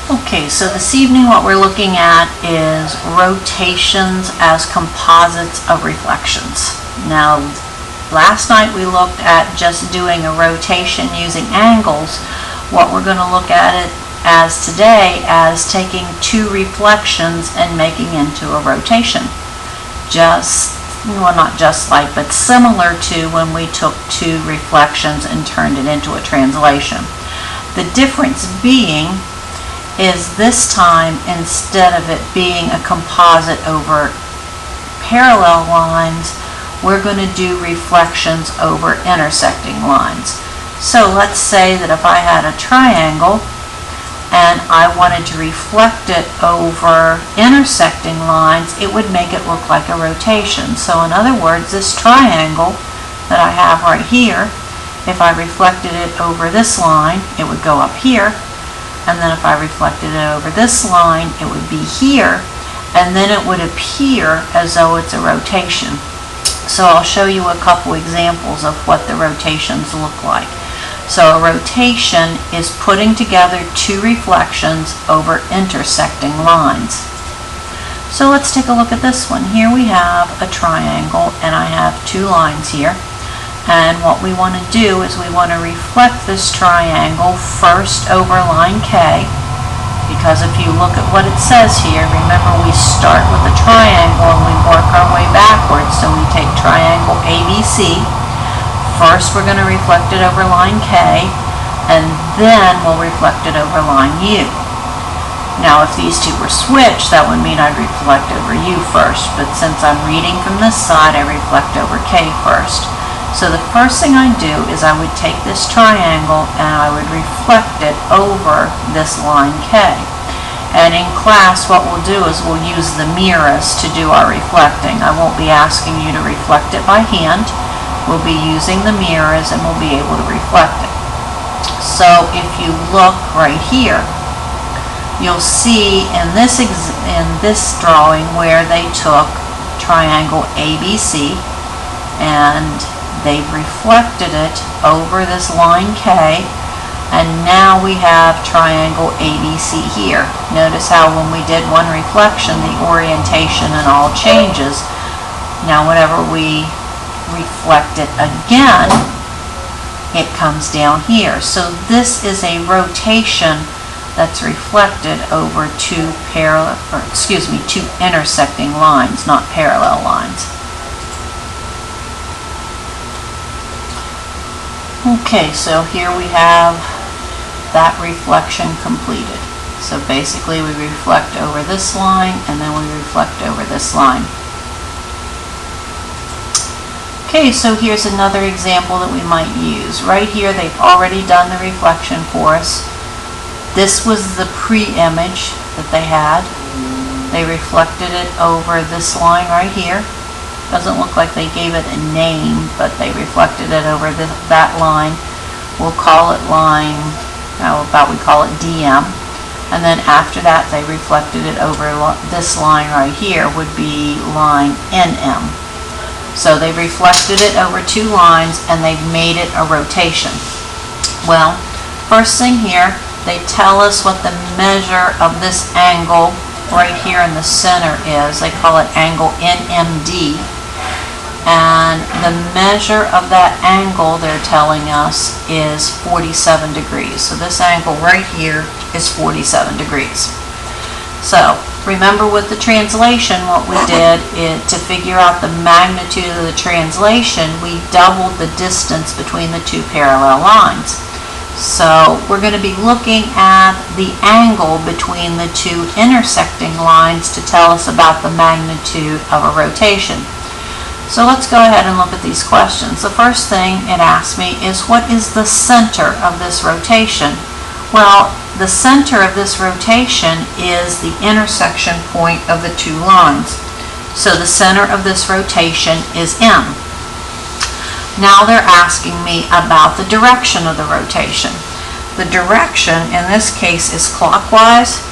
Okay, so this evening what we're looking at is rotations as composites of reflections. Now, last night we looked at just doing a rotation using angles. What we're going to look at it as today as taking two reflections and making into a rotation. Not just like, but similar to when we took two reflections and turned it into a translation. The difference being is this time, instead of it being a composite over parallel lines, we're going to do reflections over intersecting lines. So let's say that if I had a triangle and I wanted to reflect it over intersecting lines, it would make it look like a rotation. So in other words, this triangle that I have right here, if I reflected it over this line, it would go up here. And then if I reflected it over this line, it would be here, and then it would appear as though it's a rotation. So I'll show you a couple examples of what the rotations look like. So a rotation is putting together two reflections over intersecting lines. So let's take a look at this one. Here we have a triangle, and I have two lines here. And what we want to do is we want to reflect this triangle first over line K, because if you look at what it says here, remember we start with a triangle and we work our way backwards. So we take triangle ABC. First we're going to reflect it over line K, and then we'll reflect it over line U. Now if these two were switched, that would mean I'd reflect over U first, but since I'm reading from this side, I reflect over K first. So the first thing I'd do is I would take this triangle and I would reflect it over this line K. And in class what we'll do is we'll use the mirrors to do our reflecting. I won't be asking you to reflect it by hand. We'll be using the mirrors and we'll be able to reflect it. So if you look right here, you'll see in this drawing where they took triangle ABC and they've reflected it over this line K, and now we have triangle ABC here. Notice how when we did one reflection, the orientation and all changes. Now whenever we reflect it again, it comes down here. So this is a rotation that's reflected over two intersecting lines, not parallel lines. Okay, so here we have that reflection completed. So basically we reflect over this line and then we reflect over this line. Okay, so here's another example that we might use. Right here they've already done the reflection for us. This was the pre-image that they had. They reflected it over this line right here. Doesn't look like they gave it a name, but they reflected it over that line. We'll call it line, we call it DM. And then after that, they reflected it over this line right here, would be line NM. So they reflected it over two lines and they've made it a rotation. Well, first thing here, they tell us what the measure of this angle right here in the center is. They call it angle NMD. And the measure of that angle, they're telling us, is 47 degrees. So this angle right here is 47 degrees. So remember with the translation, what we did is to figure out the magnitude of the translation, we doubled the distance between the two parallel lines. So we're going to be looking at the angle between the two intersecting lines to tell us about the magnitude of a rotation. So let's go ahead and look at these questions. The first thing it asks me is, what is the center of this rotation? Well, the center of this rotation is the intersection point of the two lines. So the center of this rotation is M. Now they're asking me about the direction of the rotation. The direction in this case is clockwise.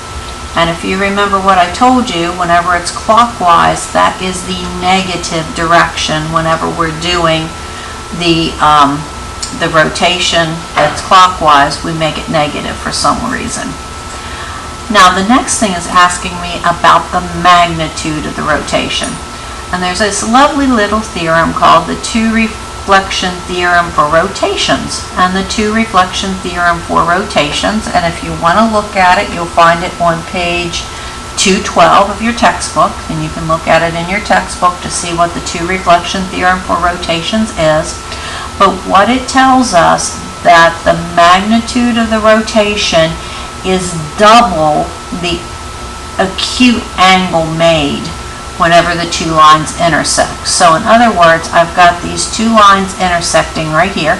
And if you remember what I told you, whenever it's clockwise, that is the negative direction. Whenever we're doing the rotation that's clockwise, we make it negative for some reason. Now the next thing is asking me about the magnitude of the rotation. And there's this lovely little theorem called the two-reflection theorem for rotations and the two-reflection theorem for rotations. And if you want to look at it, you'll find it on page 212 of your textbook, and you can look at it in your textbook to see what the two-reflection theorem for rotations is. But what it tells us that the magnitude of the rotation is double the acute angle made whenever the two lines intersect. So in other words, I've got these two lines intersecting right here.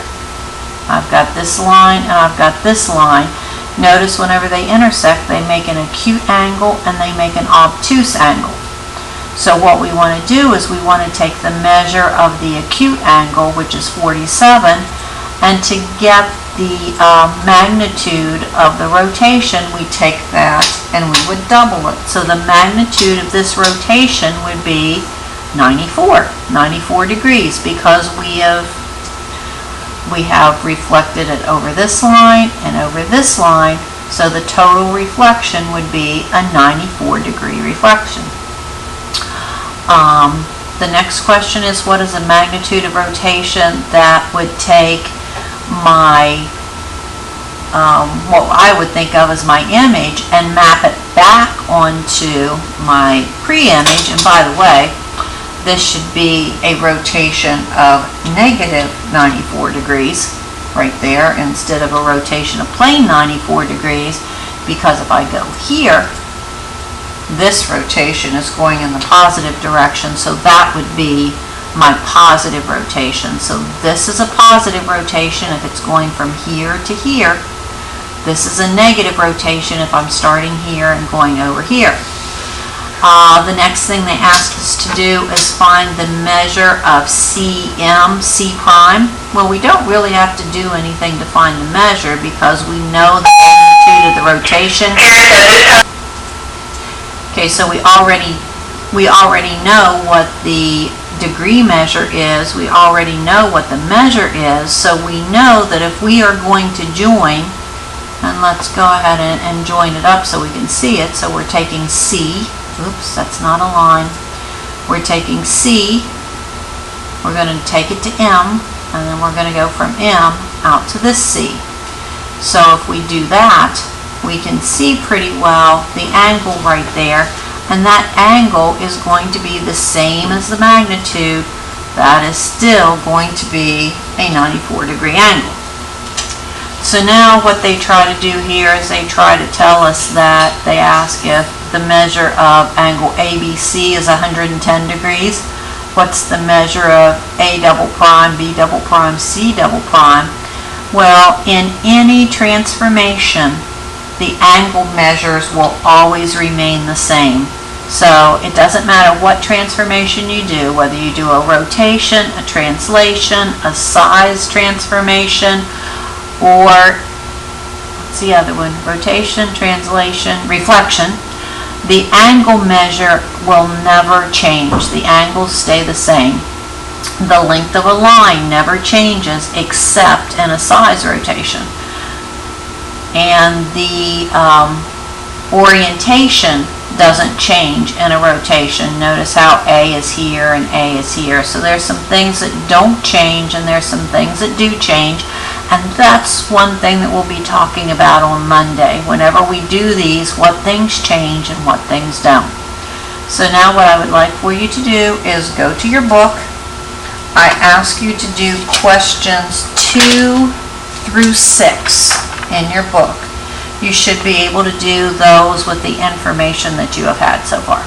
I've got this line and I've got this line. Notice whenever they intersect, they make an acute angle and they make an obtuse angle. So what we want to do is we want to take the measure of the acute angle, which is 47, and to get the magnitude of the rotation, we take that and we would double it. So the magnitude of this rotation would be 94 degrees, because we have reflected it over this line and over this line, so the total reflection would be a 94-degree reflection. The next question is, what is the magnitude of rotation that would take my, what I would think of as my image, and map it back onto my pre-image? And by the way, this should be a rotation of negative 94 degrees right there instead of a rotation of plane 94 degrees, because if I go here, this rotation is going in the positive direction, so that would be my positive rotation. So this is a positive rotation if it's going from here to here. This is a negative rotation if I'm starting here and going over here. The next thing they asked us to do is find the measure of CM, C prime. Well, we don't really have to do anything to find the measure because we know the magnitude of the rotation. Okay, so we already know what the degree measure is. We already know what the measure is. So we know that if we are going to join, and let's go ahead and join it up so we can see it. So we're taking C. Oops, that's not a line. We're taking C, we're going to take it to M, and then we're going to go from M out to this C. So if we do that, we can see pretty well the angle right there, and that angle is going to be the same as the magnitude. That is still going to be a 94-degree angle. So now what they try to do here is they try to tell us that they ask if the measure of angle ABC is 110 degrees. What's the measure of A double prime, B double prime, C double prime? Well, in any transformation, the angle measures will always remain the same. So it doesn't matter what transformation you do, whether you do a rotation, a translation, a size transformation, or what's the other one? Rotation, translation, reflection. The angle measure will never change. The angles stay the same. The length of a line never changes except in a size rotation. And the orientation doesn't change in a rotation. Notice how A is here and A is here. So there's some things that don't change and there's some things that do change. And that's one thing that we'll be talking about on Monday. Whenever we do these, what things change and what things don't. So now what I would like for you to do is go to your book. I ask you to do questions 2 through 6 in your book. You should be able to do those with the information that you have had so far.